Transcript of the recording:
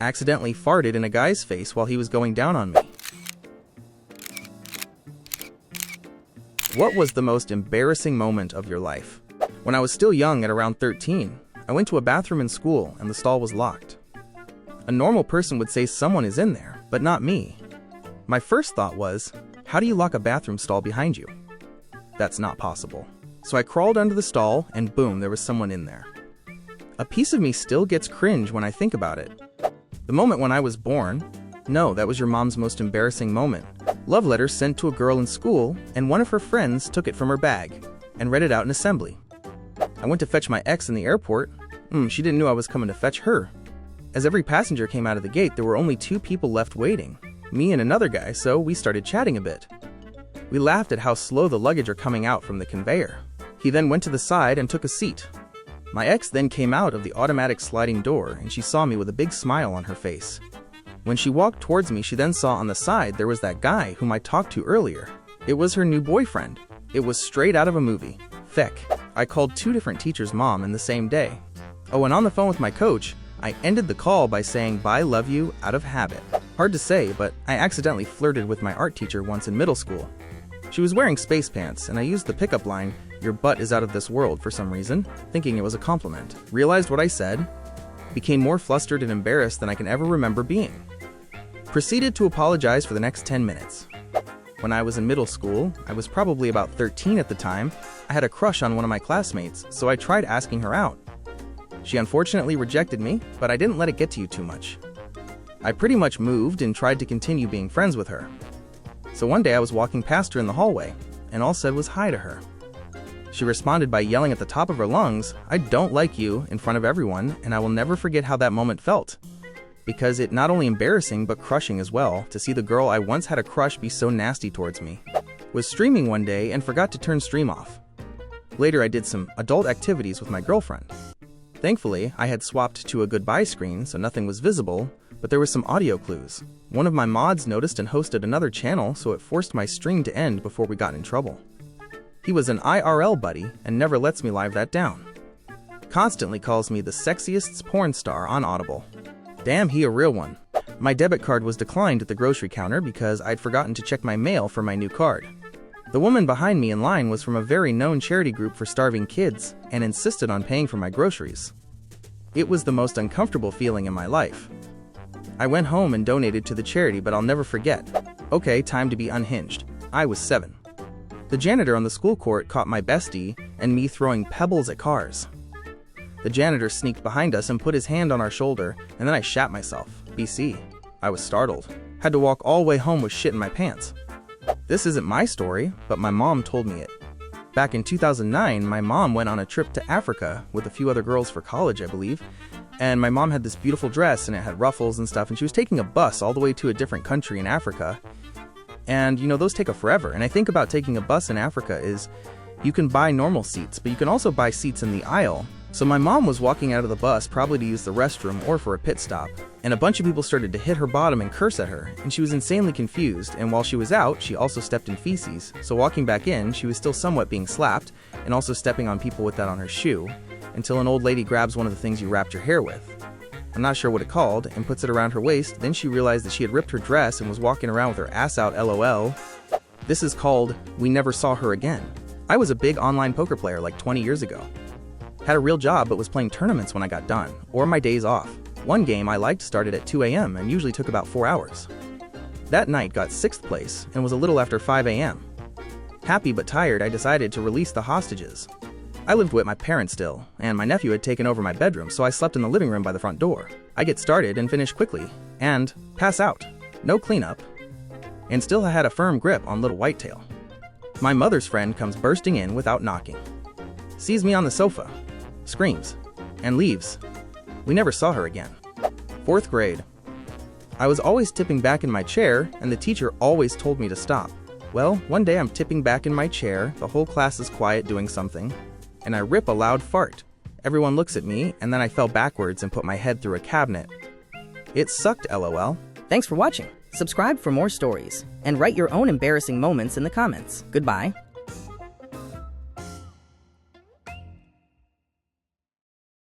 accidentally farted in a guy's face while he was going down on me. What was the most embarrassing moment of your life? When I was still young at around 13, I went to a bathroom in school and the stall was locked. A normal person would say someone is in there, but not me. My first thought was, how do you lock a bathroom stall behind you? That's not possible. So I crawled under the stall and boom, there was someone in there. A piece of me still gets cringe when I think about it. The moment when I was born? No, that was your mom's most embarrassing moment. Love letter sent to a girl in school, and one of her friends took it from her bag and read it out in assembly. I went to fetch my ex in the airport. She didn't know I was coming to fetch her. As every passenger came out of the gate, there were only 2 people left waiting, me and another guy, so we started chatting a bit. We laughed at how slow the luggage are coming out from the conveyor. He then went to the side and took a seat. My ex then came out of the automatic sliding door and she saw me with a big smile on her face. When she walked towards me, she then saw on the side there was that guy whom I talked to earlier. It was her new boyfriend. It was straight out of a movie. Feck. I called 2 different teachers' mom in the same day. Oh, and on the phone with my coach, I ended the call by saying bye love you out of habit. Hard to say, but I accidentally flirted with my art teacher once in middle school. She was wearing space pants and I used the pickup line, "Your butt is out of this world," for some reason, thinking it was a compliment. Realized what I said, became more flustered and embarrassed than I can ever remember being. Proceeded to apologize for the next 10 minutes. When I was in middle school, I was probably about 13 at the time, I had a crush on one of my classmates, so I tried asking her out. She unfortunately rejected me, but I didn't let it get to you too much. I pretty much moved and tried to continue being friends with her. So one day I was walking past her in the hallway, and all said was hi to her. She responded by yelling at the top of her lungs, "I don't like you," in front of everyone, and I will never forget how that moment felt. Because it not only embarrassing but crushing as well to see the girl I once had a crush be so nasty towards me. Was streaming one day and forgot to turn stream off. Later I did some adult activities with my girlfriend. Thankfully, I had swapped to a goodbye screen so nothing was visible, but there were some audio clues. One of my mods noticed and hosted another channel, so it forced my stream to end before we got in trouble. He was an IRL buddy and never lets me live that down. Constantly calls me the sexiest porn star on Audible. Damn, he a real one. My debit card was declined at the grocery counter because I'd forgotten to check my mail for my new card. The woman behind me in line was from a very known charity group for starving kids and insisted on paying for my groceries. It was the most uncomfortable feeling in my life. I went home and donated to the charity, but I'll never forget. Okay, time to be unhinged. I was 7. The janitor on the school court caught my bestie and me throwing pebbles at cars. The janitor sneaked behind us and put his hand on our shoulder, and then I shat myself. BC. I was startled. Had to walk all the way home with shit in my pants. This isn't my story, but my mom told me it. Back in 2009, my mom went on a trip to Africa with a few other girls for college, I believe, and my mom had this beautiful dress and it had ruffles and stuff, and she was taking a bus all the way to a different country in Africa. And you know, those take forever. And I think about taking a bus in Africa is you can buy normal seats, but you can also buy seats in the aisle. So my mom was walking out of the bus, probably to use the restroom or for a pit stop, and a bunch of people started to hit her bottom and curse at her, and she was insanely confused, and while she was out, she also stepped in feces, so walking back in, she was still somewhat being slapped, and also stepping on people with that on her shoe, until an old lady grabs one of the things you wrapped your hair with. I'm not sure what it called, and puts it around her waist. Then she realized that she had ripped her dress and was walking around with her ass out, LOL. This is called We Never Saw Her Again. I was a big online poker player like 20 years ago. Had a real job but was playing tournaments when I got done, or my days off. One game I liked started at 2 a.m. and usually took about 4 hours. That night got 6th place and was a little after 5 a.m. Happy but tired, I decided to release the hostages. I lived with my parents still, and my nephew had taken over my bedroom, so I slept in the living room by the front door. I get started and finish quickly, and pass out. No cleanup. And still I had a firm grip on little Whitetail. My mother's friend comes bursting in without knocking. Sees me on the sofa, screams, and leaves. We never saw her again. 4th grade. I was always tipping back in my chair, and the teacher always told me to stop. Well, one day I'm tipping back in my chair, the whole class is quiet doing something, and I rip a loud fart. Everyone looks at me, and then I fell backwards and put my head through a cabinet. It sucked, LOL. Thanks for watching. Subscribe for more stories, and write your own embarrassing moments in the comments. Goodbye.